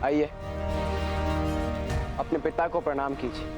आइए, अपने पिता को प्रणाम कीजिए।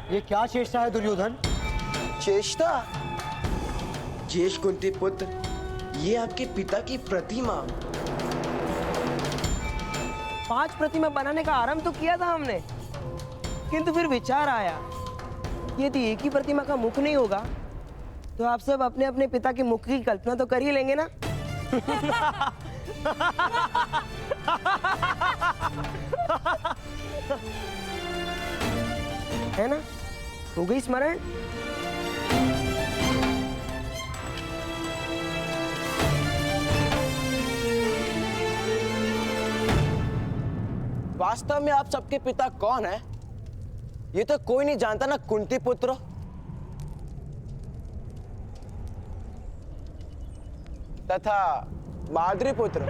ये क्या चेष्टा है दुर्योधन? चेष्टा? ज्येष्ठ कुंती पुत्र, ये आपके पिता की प्रतिमा। 5 प्रतिमा बनाने का आरंभ तो किया था हमने, किंतु फिर विचार आया यदि एक ही प्रतिमा का मुख नहीं होगा तो आप सब अपने अपने पिता के मुख की कल्पना तो कर ही लेंगे ना। है ना? हो गई स्मरण? वास्तव में आप सबके पिता कौन है? ये तो कोई नहीं जानता ना कुंती पुत्र। तथा माद्री पुत्र।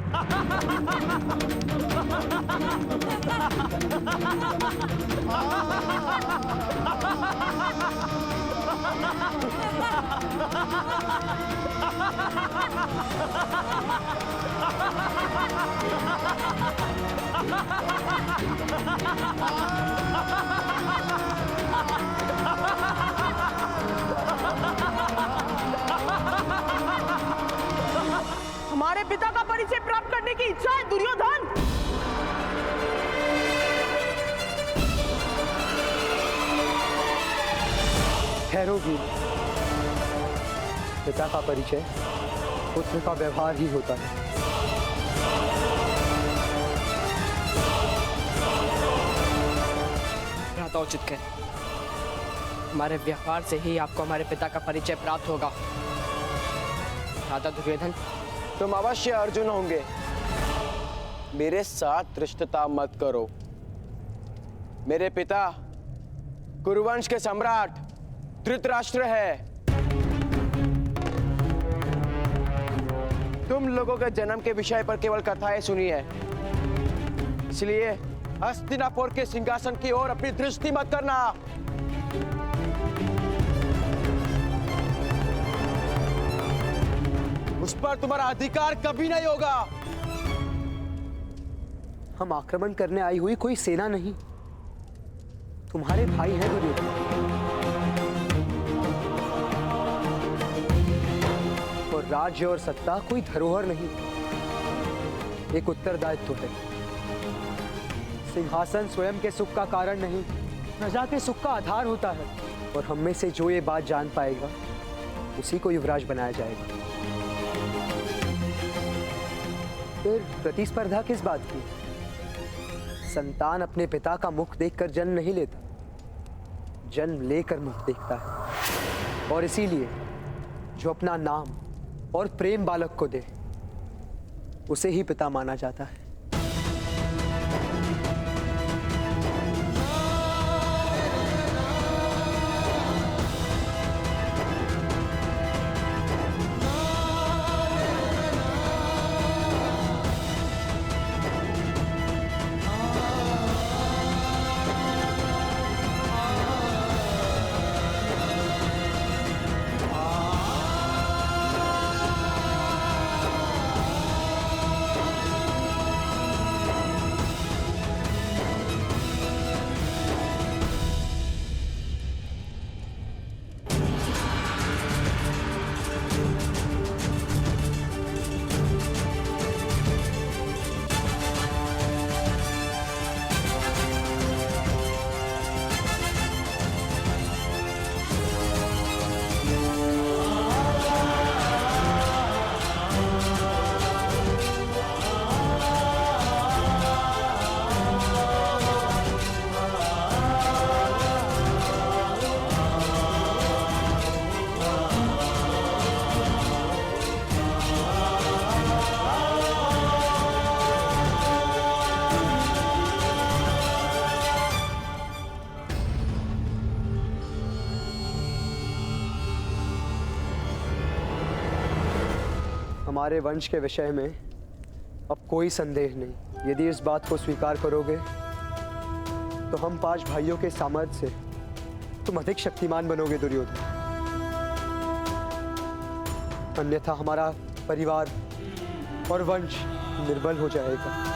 हमारे पिता का परिचय प्राप्त करने की इच्छा है दुर्योधन। ठहरो वीर, पिता का परिचय पुत्र का व्यवहार ही होता है। उचित कह, हमारे व्यवहार से ही आपको हमारे पिता का परिचय प्राप्त होगा। राजा दुर्योधन, तुम अवश्य अर्जुन होंगे। मेरे साथ धृष्टता मत करो। मेरे पिता कुरुवंश के सम्राट धृतराष्ट्र है। तुम लोगों के जन्म के विषय पर केवल कथाएं सुनी है, इसलिए हस्तिनापुर के सिंहासन की ओर अपनी दृष्टि मत करना। उस पर तुम्हारा अधिकार कभी नहीं होगा। हम आक्रमण करने आई हुई कोई सेना नहीं, तुम्हारे भाई हैं दुर्योधन। और राज्य और सत्ता कोई धरोहर नहीं, एक उत्तरदायित्व है। सिंहासन स्वयं के सुख का कारण नहीं, प्रजा के सुख का आधार होता है। और हम में से जो ये बात जान पाएगा उसी को युवराज बनाया जाएगा। फिर प्रतिस्पर्धा किस बात की? संतान अपने पिता का मुख देखकर जन्म नहीं लेता, जन्म लेकर मुख देखता है। और इसीलिए जो अपना नाम और प्रेम बालक को दे, उसे ही पिता माना जाता है। हमारे वंश के विषय में अब कोई संदेह नहीं। यदि इस बात को स्वीकार करोगे तो हम 5 भाइयों के सामर्थ्य से तुम अधिक शक्तिमान बनोगे दुर्योधन। अन्यथा हमारा परिवार और वंश निर्बल हो जाएगा।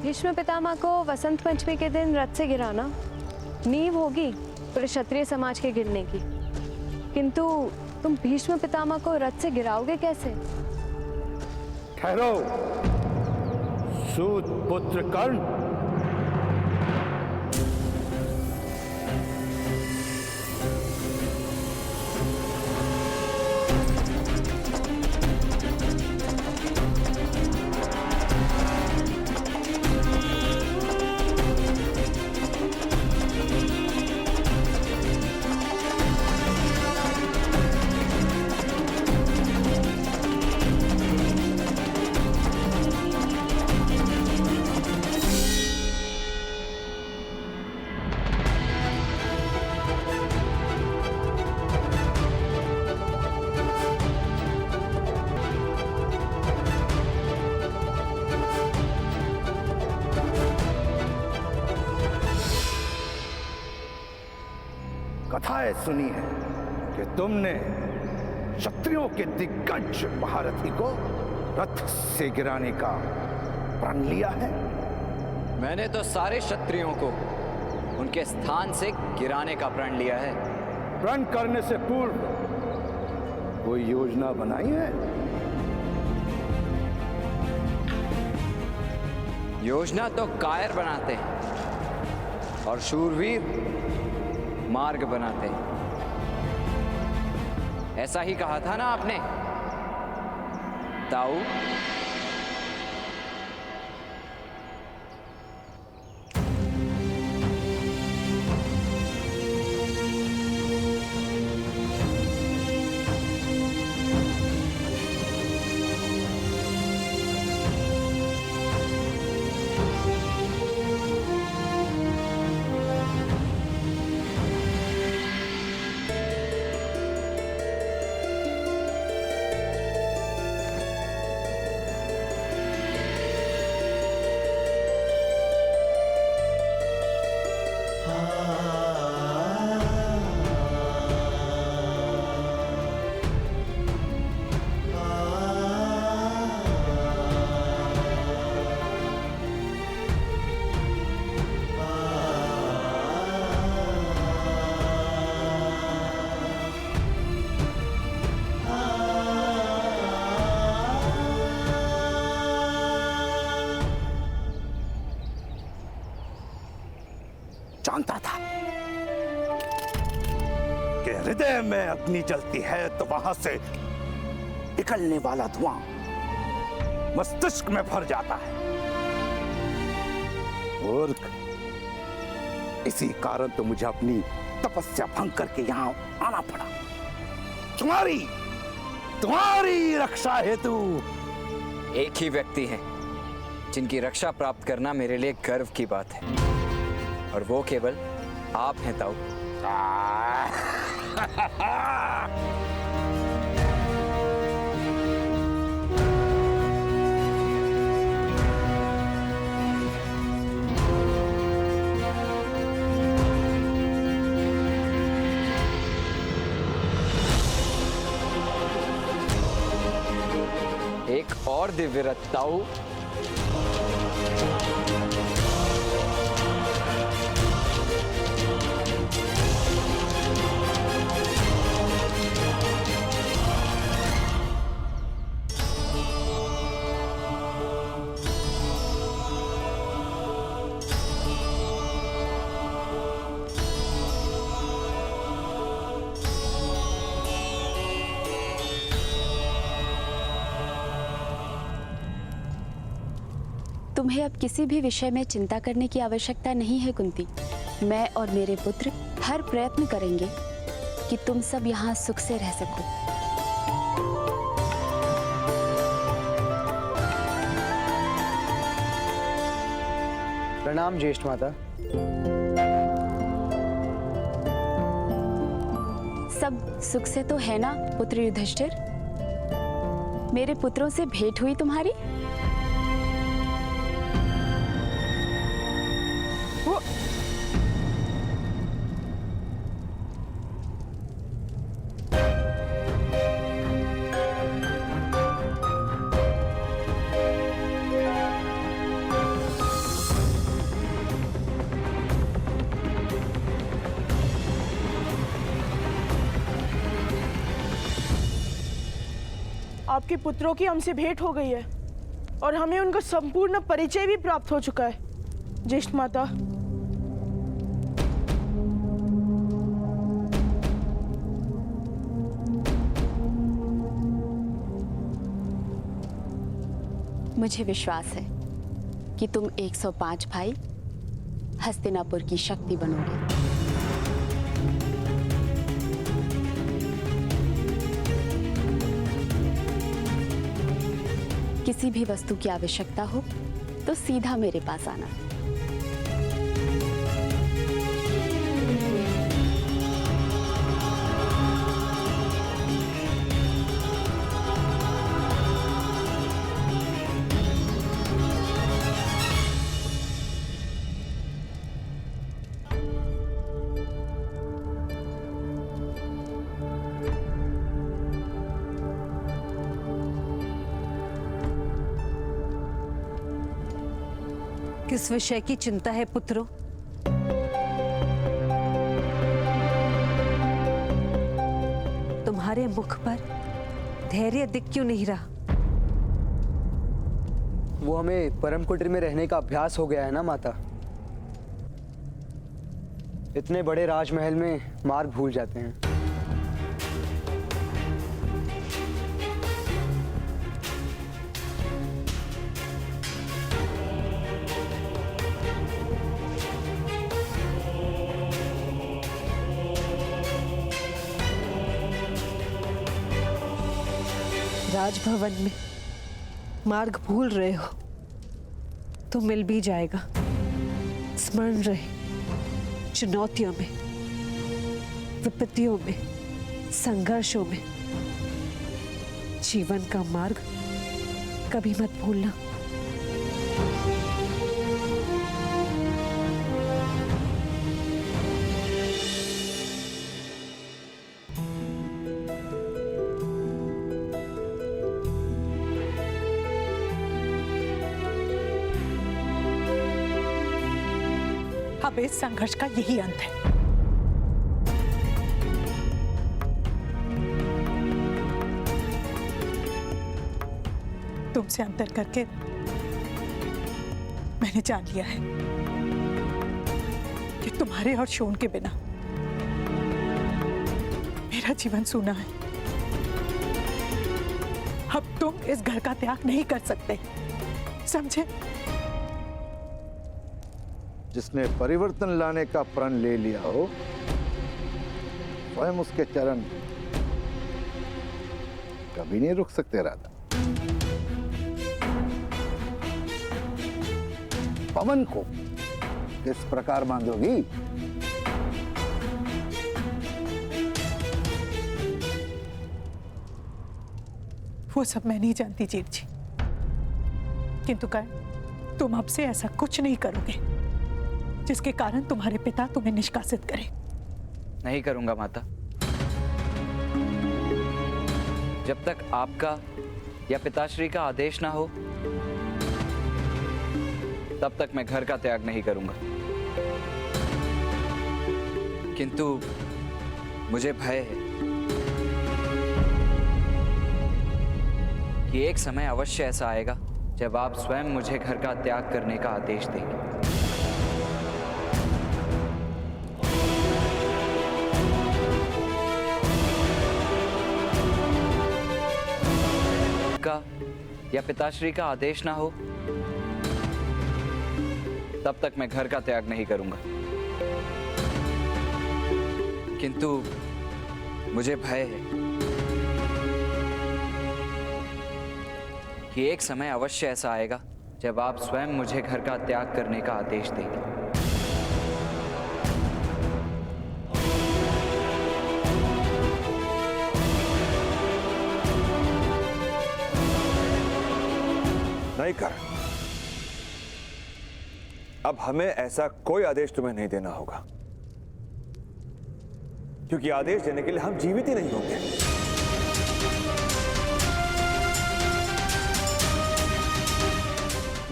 भीष्म पितामह को वसंत पंचमी के दिन रथ से गिराना नींव होगी पूरे क्षत्रिय समाज के गिरने की, किंतु तुम भीष्म पितामह को रथ से गिराओगे कैसे? ठहरो सूत पुत्र कर्ण। कथाएं सुनी है कि तुमने क्षत्रियों के दिग्गज महारथी को रथ से गिराने का प्रण लिया है। मैंने तो सारे क्षत्रियों को उनके स्थान से गिराने का प्रण लिया है। प्रण करने से पूर्व कोई योजना बनाई है? योजना तो कायर बनाते हैं और शूरवीर मार्ग बनाते हैं। ऐसा ही कहा था ना आपने ताऊ? जानता था कि हृदय में अग्नि जलती है तो वहां से निकलने वाला धुआं मस्तिष्क में भर जाता है। मूर्ख, इसी कारण तो मुझे अपनी तपस्या भंग करके यहां आना पड़ा। तुम्हारी रक्षा हेतु एक ही व्यक्ति हैं जिनकी रक्षा प्राप्त करना मेरे लिए गर्व की बात है, और वो केवल आप हैं ताऊ। एक और दिव्य रथ ताऊ। तुम्हें अब किसी भी विषय में चिंता करने की आवश्यकता नहीं है कुंती। मैं और मेरे पुत्र हर प्रयत्न करेंगे कि तुम सब यहाँ सुख से रह सको। प्रणाम ज्येष्ठ माता। सब सुख से तो है ना पुत्र युधिष्ठिर? मेरे पुत्रों से भेंट हुई तुम्हारी? आपके पुत्रों की हमसे भेंट हो गई है और हमें उनका संपूर्ण परिचय भी प्राप्त हो चुका है ज्येष्ठ माता। मुझे विश्वास है कि तुम 105 भाई हस्तिनापुर की शक्ति बनोगे। किसी भी वस्तु की आवश्यकता हो तो सीधा मेरे पास आना। किस विषय की चिंता है पुत्रों? तुम्हारे मुख पर धैर्य दिख क्यों नहीं रहा? वो हमें परम कुटीर में रहने का अभ्यास हो गया है ना माता। इतने बड़े राजमहल में मार्ग भूल जाते हैं। राजभवन में मार्ग भूल रहे हो तो मिल भी जाएगा। स्मरण रहे, चुनौतियों में, विपत्तियों में, संघर्षों में जीवन का मार्ग कभी मत भूलना। अब इस संघर्ष का यही अंत है। तुमसे अंतर करके मैंने जान लिया है कि तुम्हारे और शोन के बिना मेरा जीवन सूना है। अब तुम इस घर का त्याग नहीं कर सकते, समझे? जिसने परिवर्तन लाने का प्रण ले लिया हो, स्वयं उसके चरण कभी नहीं रुक सकते राधा। पवन को किस प्रकार बांधोगी? वो सब मैं नहीं जानती जीत जी, किंतु कर्ण, तुम अब से ऐसा कुछ नहीं करोगे जिसके कारण तुम्हारे पिता तुम्हें निष्कासित करें। नहीं करूंगा माता। जब तक आपका या पिताश्री का आदेश ना हो तब तक मैं घर का त्याग नहीं करूंगा। किंतु मुझे भय है कि एक समय अवश्य ऐसा आएगा जब आप स्वयं मुझे घर का त्याग करने का आदेश देंगे। का या पिताश्री का आदेश ना हो तब तक मैं घर का त्याग नहीं करूंगा। किंतु मुझे भय है कि एक समय अवश्य ऐसा आएगा जब आप स्वयं मुझे घर का त्याग करने का आदेश देंगे। नहीं कर, अब हमें ऐसा कोई आदेश तुम्हें नहीं देना होगा, क्योंकि आदेश देने के लिए हम जीवित ही नहीं होंगे।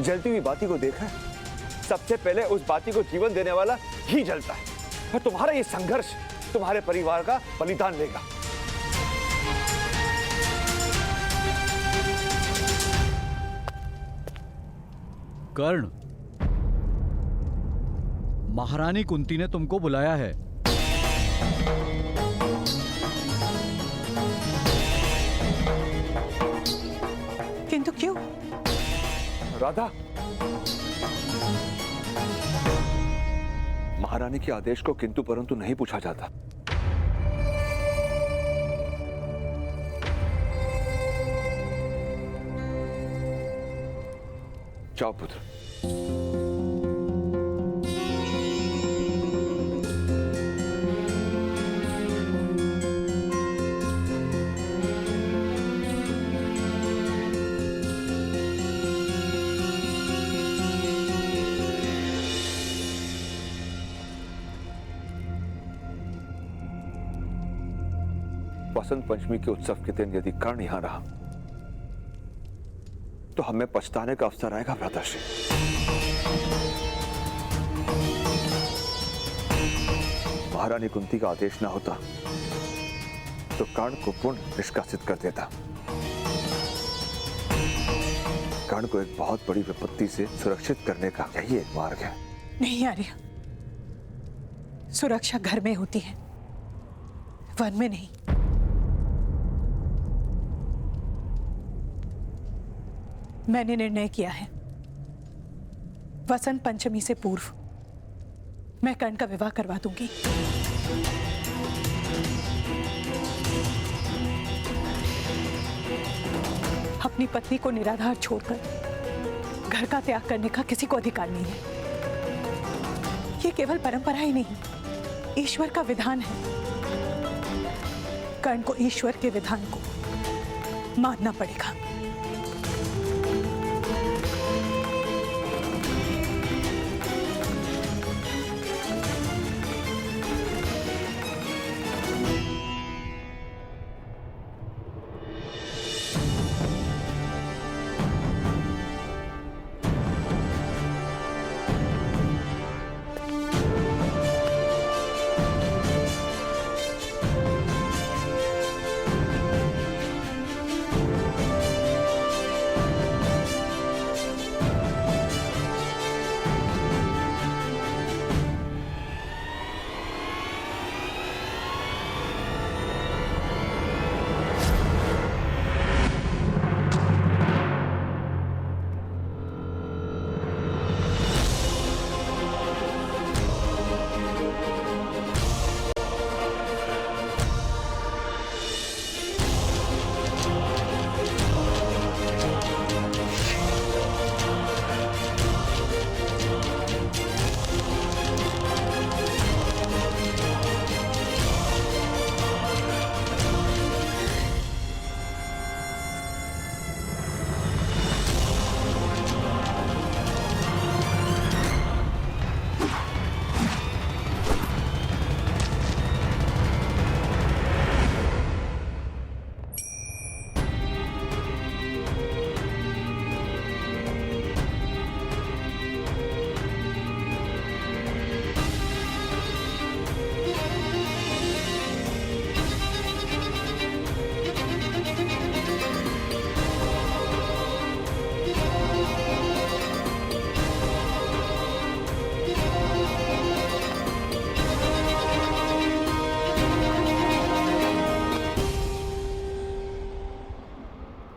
जलती हुई बाती को देखा है, सबसे पहले उस बाती को जीवन देने वाला ही जलता है, और तुम्हारा ये संघर्ष तुम्हारे परिवार का बलिदान लेगा। कर्ण, महारानी कुंती ने तुमको बुलाया है। किंतु क्यों? राधा, महारानी के आदेश को किंतु परंतु नहीं पूछा जाता। जाओ पुत्र। वसंत पंचमी के उत्सव के दिन यदि कर्ण यहां रहा तो हमें पछताने का अवसर आएगा भ्राताश्री। महारानी कुंती का आदेश ना होता तो कर्ण को पूर्ण निष्कासित कर देता। कर्ण को एक बहुत बड़ी विपत्ति से सुरक्षित करने का यही एक मार्ग है। नहीं आर्या, सुरक्षा घर में होती है, वन में नहीं। मैंने निर्णय किया है, वसंत पंचमी से पूर्व मैं कर्ण का विवाह करवा दूंगी। अपनी पत्नी को निराधार छोड़कर घर का त्याग करने का किसी को अधिकार नहीं है। ये केवल परंपरा ही नहीं, ईश्वर का विधान है। कर्ण को ईश्वर के विधान को मानना पड़ेगा।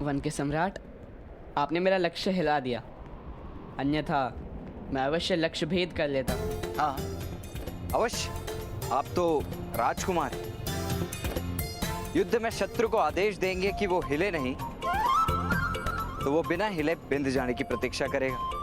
वन के सम्राट, आपने मेरा लक्ष्य हिला दिया, अन्यथा मैं अवश्य लक्ष्य भेद कर लेता। हाँ अवश्य, आप तो राजकुमार हैं। युद्ध में शत्रु को आदेश देंगे कि वो हिले नहीं, तो वो बिना हिले बिंद जाने की प्रतीक्षा करेगा।